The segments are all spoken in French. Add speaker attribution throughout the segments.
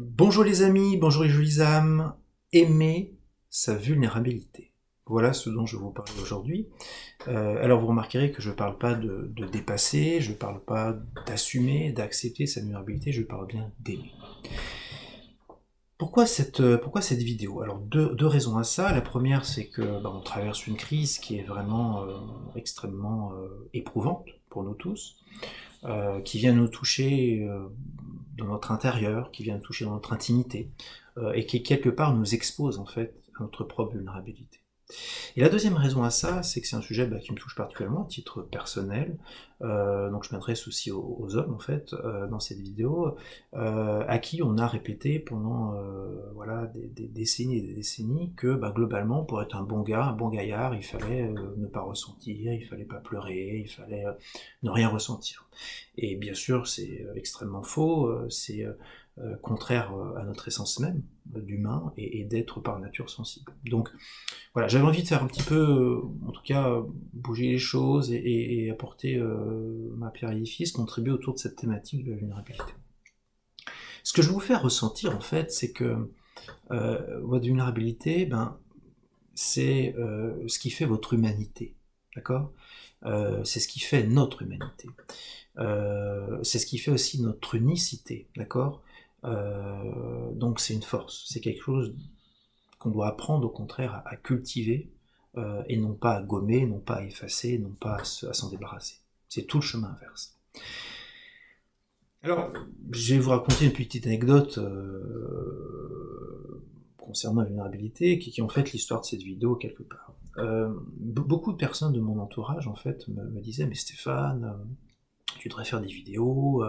Speaker 1: Bonjour les amis, bonjour les jolies âmes, aimer sa vulnérabilité. Voilà ce dont je vais vous parler aujourd'hui. Alors vous remarquerez que je ne parle pas de dépasser, je ne parle pas d'assumer, d'accepter sa vulnérabilité, je parle bien d'aimer. Pourquoi cette vidéo? Alors deux raisons à ça. La première, c'est que on traverse une crise qui est vraiment extrêmement éprouvante pour nous tous, qui vient nous toucher dans notre intérieur, qui vient nous toucher dans notre intimité, et qui quelque part nous expose en fait à notre propre vulnérabilité. Et la deuxième raison à ça, c'est que c'est un sujet qui me touche particulièrement à titre personnel, donc je m'adresse aussi aux hommes en fait dans cette vidéo, à qui on a répété pendant voilà, des décennies et des décennies que globalement pour être un bon gars, un bon gaillard, il fallait ne pas ressentir, il fallait pas pleurer, il fallait ne rien ressentir. Et bien sûr c'est extrêmement faux, c'est contraire à notre essence même d'humain et d'être par nature sensible. Donc voilà, j'avais envie de faire un petit peu, en tout cas, bouger les choses et apporter ma pierre à l'édifice, contribuer autour de cette thématique de la vulnérabilité. Ce que je veux vous faire ressentir, en fait, c'est que votre vulnérabilité, c'est ce qui fait votre humanité, d'accord? C'est ce qui fait notre humanité. C'est ce qui fait aussi notre unicité, d'accord? Donc c'est une force, c'est quelque chose qu'on doit apprendre au contraire à cultiver, et non pas à gommer, non pas à effacer, non pas à s'en débarrasser. C'est tout le chemin inverse. Alors, je vais vous raconter une petite anecdote concernant la vulnérabilité, qui est en fait l'histoire de cette vidéo quelque part. Beaucoup de personnes de mon entourage en fait me disaient mais Stéphane, tu devrais faire des vidéos,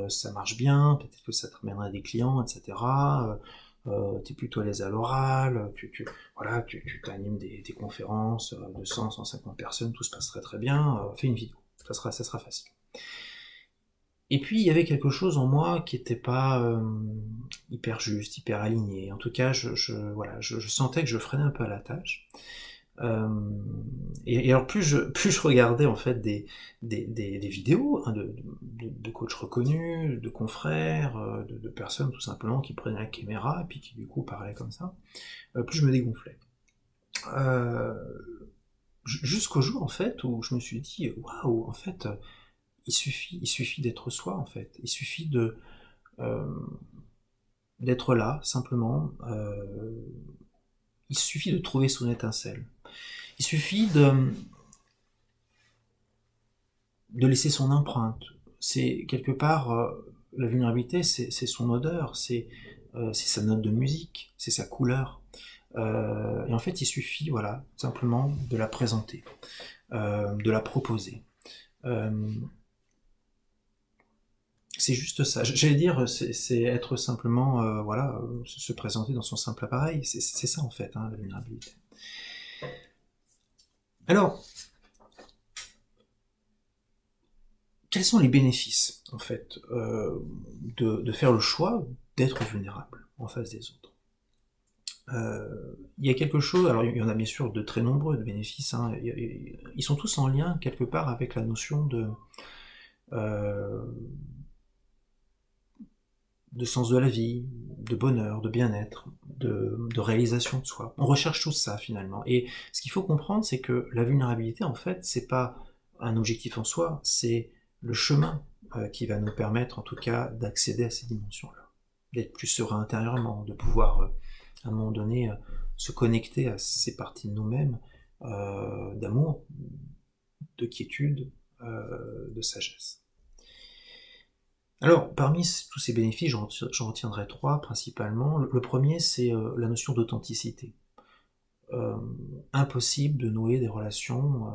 Speaker 1: ça marche bien, peut-être que ça te ramènera des clients, etc. Tu es plutôt à l'aise à l'oral, voilà, tu animes des conférences de 100, 150 personnes, tout se passe très très bien, fais une vidéo, ça sera facile. Et puis il y avait quelque chose en moi qui n'était pas hyper juste, hyper aligné. En tout cas, voilà, je sentais que je freinais un peu à la tâche. Euh, et alors plus je regardais en fait des vidéos hein, de coachs reconnus, de confrères, de personnes tout simplement qui prenaient la caméra et puis qui du coup parlaient comme ça, plus je me dégonflais. Euh, Jusqu'au jour en fait où je me suis dit waouh, en fait il suffit d'être soi en fait, il suffit euh, d'être là simplement, il suffit de trouver son étincelle, il suffit de laisser son empreinte. C'est quelque part la vulnérabilité, c'est son odeur, c'est sa note de musique, c'est sa couleur. Et en fait, il suffit, voilà, simplement de la présenter, de la proposer. Euh, c'est juste ça. J'allais dire, c'est être simplement, voilà, se présenter dans son simple appareil. C'est ça en fait, hein, la vulnérabilité. Alors, quels sont les bénéfices, en fait, de faire le choix d'être vulnérable en face des autres? Il y a quelque chose, alors il y en a bien sûr de très nombreux de bénéfices, hein, ils sont tous en lien quelque part avec la notion euh, de sens de la vie, de bonheur, de bien-être, de réalisation de soi. On recherche tout ça finalement. Et ce qu'il faut comprendre, c'est que la vulnérabilité, en fait, c'est pas un objectif en soi, c'est le chemin qui va nous permettre, en tout cas, d'accéder à ces dimensions-là, d'être plus serein intérieurement, de pouvoir, à un moment donné, se connecter à ces parties de nous-mêmes, d'amour, de quiétude, de sagesse. Alors, parmi tous ces bénéfices, j'en retiendrai trois principalement. Le premier, c'est la notion d'authenticité. Euh, Impossible de nouer des relations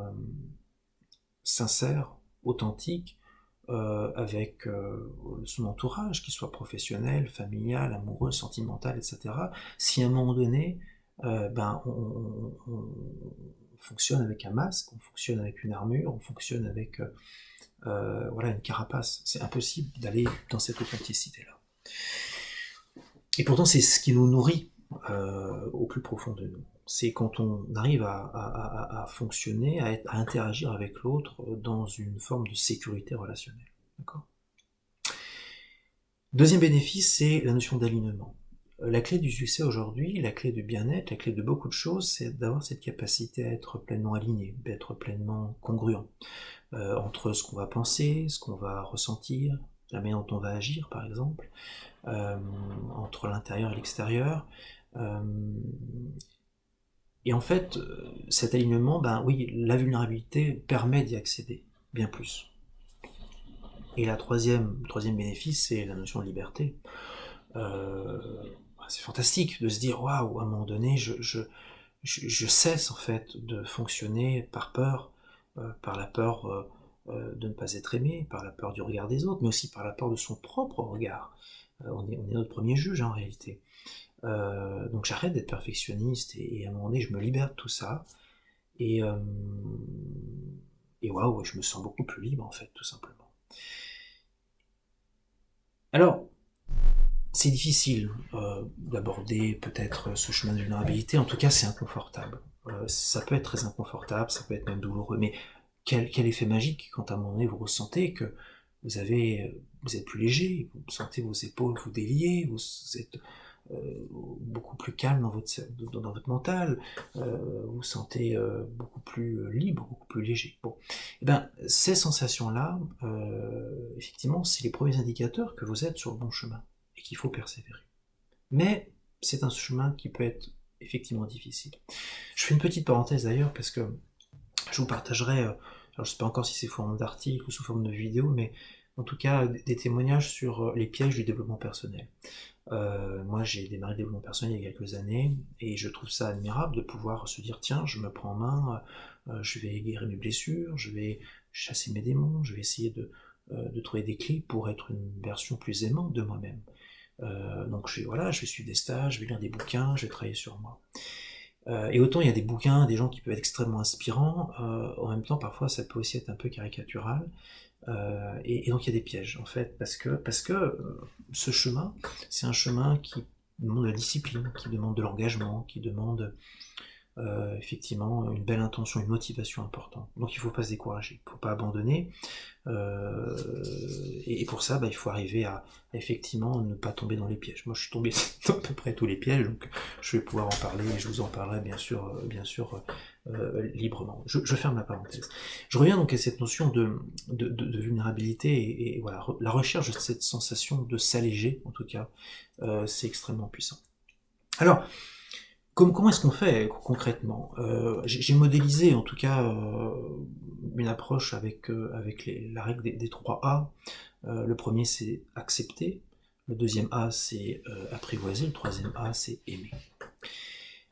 Speaker 1: sincères, authentiques, avec son entourage, qu'il soit professionnel, familial, amoureux, sentimental, etc. Si à un moment donné, on fonctionne avec un masque, on fonctionne avec une armure, on fonctionne avec voilà, une carapace. C'est impossible d'aller dans cette authenticité-là. Et pourtant, c'est ce qui nous nourrit au plus profond de nous. C'est quand on arrive à fonctionner, à interagir avec l'autre dans une forme de sécurité relationnelle. D'accord ? Deuxième bénéfice, c'est la notion d'alignement. La clé du succès aujourd'hui, la clé du bien-être, la clé de beaucoup de choses, c'est d'avoir cette capacité à être pleinement aligné, d'être pleinement congruent entre ce qu'on va penser, ce qu'on va ressentir, la manière dont on va agir, par exemple, euh, entre l'intérieur et l'extérieur. Euh, et en fait, cet alignement, ben oui, la vulnérabilité permet d'y accéder, bien plus. Et le troisième bénéfice, c'est la notion de liberté. Euh, c'est fantastique de se dire, waouh, à un moment donné, je cesse en fait de fonctionner par peur, par la peur de ne pas être aimé, par la peur du regard des autres, mais aussi par la peur de son propre regard. On est notre premier juge en réalité. Donc j'arrête d'être perfectionniste et à un moment donné, je me libère de tout ça et, euh, et waouh, je me sens beaucoup plus libre en fait, tout simplement. Alors, c'est difficile d'aborder peut-être ce chemin de vulnérabilité, en tout cas c'est inconfortable. Ça peut être très inconfortable, ça peut être même douloureux, mais quel effet magique quand à un moment donné vous ressentez que vous êtes plus léger, vous sentez vos épaules vous délier, vous êtes beaucoup plus calme dans votre mental, vous sentez beaucoup plus libre, beaucoup plus léger. Bon, et ben ces sensations-là, effectivement, c'est les premiers indicateurs que vous êtes sur le bon chemin et qu'il faut persévérer. Mais c'est un chemin qui peut être effectivement difficile. Je fais une petite parenthèse d'ailleurs parce que je vous partagerai, alors je ne sais pas encore si c'est sous forme d'article ou sous forme de vidéo, mais en tout cas des témoignages sur les pièges du développement personnel. Moi j'ai démarré le développement personnel il y a quelques années et je trouve ça admirable de pouvoir se dire tiens je me prends en main, je vais guérir mes blessures, je vais chasser mes démons, je vais essayer de trouver des clés pour être une version plus aimante de moi-même. Donc je vais suivre des stages, je vais lire des bouquins, je vais travailler sur moi. Et autant il y a des bouquins, des gens qui peuvent être extrêmement inspirants, en même temps parfois ça peut aussi être un peu caricatural. Et donc il y a des pièges en fait, parce que ce chemin, c'est un chemin qui demande de la discipline, qui demande de l'engagement, qui demande effectivement une belle intention, une motivation importante. Donc il ne faut pas se décourager, il ne faut pas abandonner. Et pour ça, il faut arriver à effectivement ne pas tomber dans les pièges. Moi, je suis tombé dans à peu près tous les pièges, donc je vais pouvoir en parler et je vous en parlerai bien sûr librement. Je ferme la parenthèse. Je reviens donc à cette notion de vulnérabilité et voilà, la recherche de cette sensation de s'alléger, en tout cas, c'est extrêmement puissant. Alors, comment est-ce qu'on fait concrètement? J'ai modélisé en tout cas une approche avec la règle des 3 A. Le premier c'est accepter, le deuxième A c'est apprivoiser, le troisième A c'est aimer.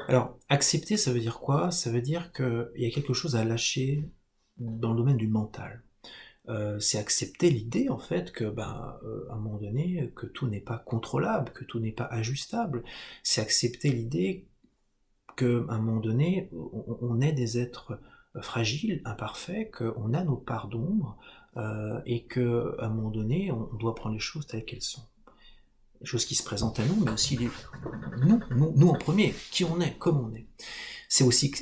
Speaker 1: Alors accepter ça veut dire quoi? Ça veut dire qu'il y a quelque chose à lâcher dans le domaine du mental. C'est accepter l'idée en fait que à un moment donné que tout n'est pas contrôlable, que tout n'est pas ajustable. C'est accepter l'idée qu'à un moment donné, on est des êtres fragiles, imparfaits, qu'on a nos parts d'ombre, et qu'à un moment donné, on doit prendre les choses telles qu'elles sont. Les choses qui se présentent à nous, mais aussi nous en premier, qui on est, comme on est. C'est aussi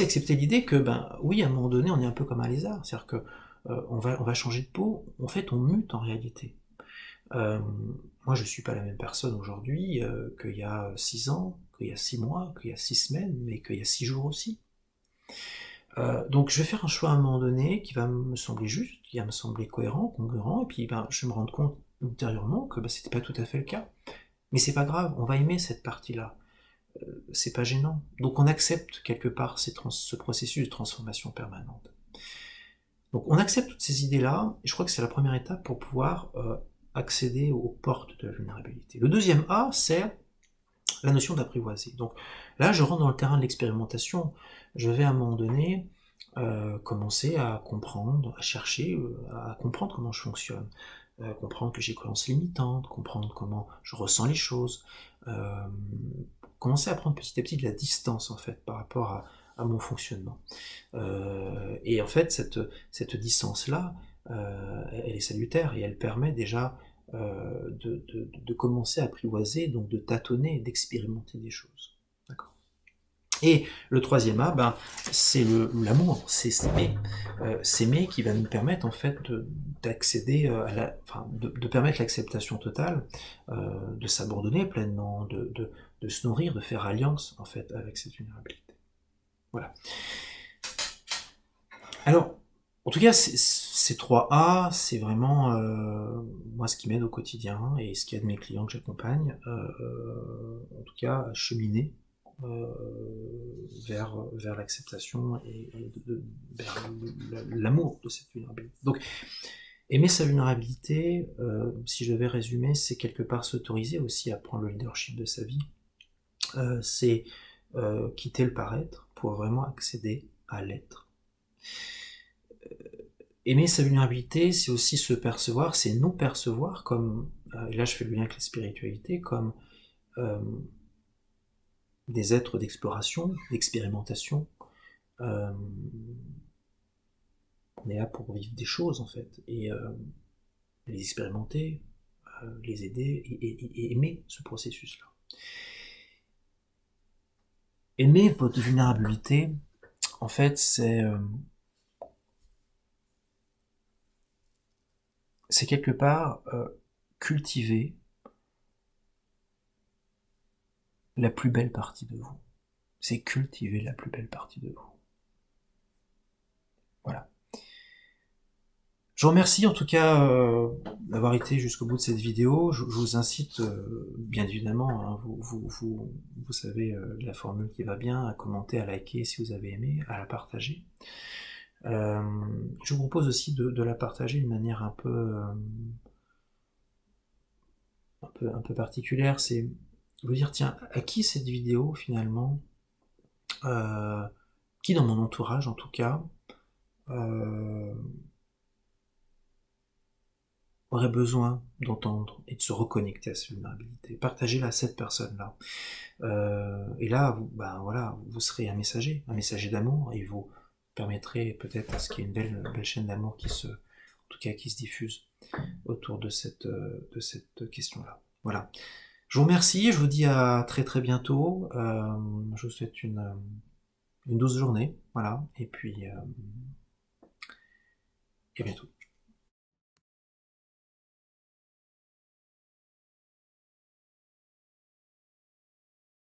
Speaker 1: accepter l'idée que, oui, à un moment donné, on est un peu comme un lézard, c'est-à-dire que on va changer de peau, en fait, on mute en réalité. Moi, je ne suis pas la même personne aujourd'hui qu'il y a 6 ans, qu'il y a 6 mois, qu'il y a 6 semaines, mais qu'il y a 6 jours aussi. Donc je vais faire un choix à un moment donné qui va me sembler juste, qui va me sembler cohérent, congruent, et puis je vais me rendre compte ultérieurement que c'était pas tout à fait le cas. Mais c'est pas grave, on va aimer cette partie-là. C'est pas gênant. Donc on accepte quelque part ce processus de transformation permanente. Donc on accepte toutes ces idées-là, et je crois que c'est la première étape pour pouvoir accéder aux portes de la vulnérabilité. Le deuxième A, c'est la notion d'apprivoiser. Donc là, je rentre dans le terrain de l'expérimentation. Je vais à un moment donné commencer à comprendre, à chercher, à comprendre comment je fonctionne, comprendre que j'ai croyances limitantes, comprendre comment je ressens les choses, commencer à prendre petit à petit de la distance en fait par rapport à mon fonctionnement. Et en fait, cette distance-là, elle est salutaire et elle permet déjà de commencer à apprivoiser, donc de tâtonner et d'expérimenter des choses. D'accord. Et le troisième A, ben, c'est l'amour, c'est s'aimer. S'aimer qui va nous permettre en fait d'accéder de permettre l'acceptation totale, de s'abandonner pleinement, de se nourrir, de faire alliance en fait avec cette vulnérabilité. Voilà. Alors, en tout cas, ces 3A, c'est vraiment moi ce qui m'aide au quotidien et ce qui aide mes clients que j'accompagne, en tout cas à cheminer vers l'acceptation et vers l'amour de cette vulnérabilité. Donc, aimer sa vulnérabilité, si je devais résumer, c'est quelque part s'autoriser aussi à prendre le leadership de sa vie. C'est quitter le paraître pour vraiment accéder à l'être. Aimer sa vulnérabilité, c'est aussi se percevoir, c'est nous percevoir comme, et là je fais le lien avec la spiritualité, comme des êtres d'exploration, d'expérimentation. On est là pour vivre des choses en fait, et les expérimenter, les aider, et aimer ce processus-là. Aimer votre vulnérabilité, en fait, c'est quelque part cultiver la plus belle partie de vous. C'est cultiver la plus belle partie de vous. Voilà. Je vous remercie en tout cas d'avoir été jusqu'au bout de cette vidéo. Je vous incite, bien évidemment, hein, vous savez la formule qui va bien, à commenter, à liker si vous avez aimé, à la partager. Je vous propose aussi de la partager d'une manière un peu particulière. C'est vous dire, tiens, à qui cette vidéo finalement, qui dans mon entourage en tout cas, aurait besoin d'entendre et de se reconnecter à cette vulnérabilité. Partagez-la à cette personne-là. Et là, vous serez un messager d'amour, et vous permettrez peut-être à ce qu'il y ait une belle chaîne d'amour qui se diffuse autour de cette question-là. Voilà. Je vous remercie, je vous dis à très très bientôt. Je vous souhaite une douce journée, voilà, et puis à bientôt.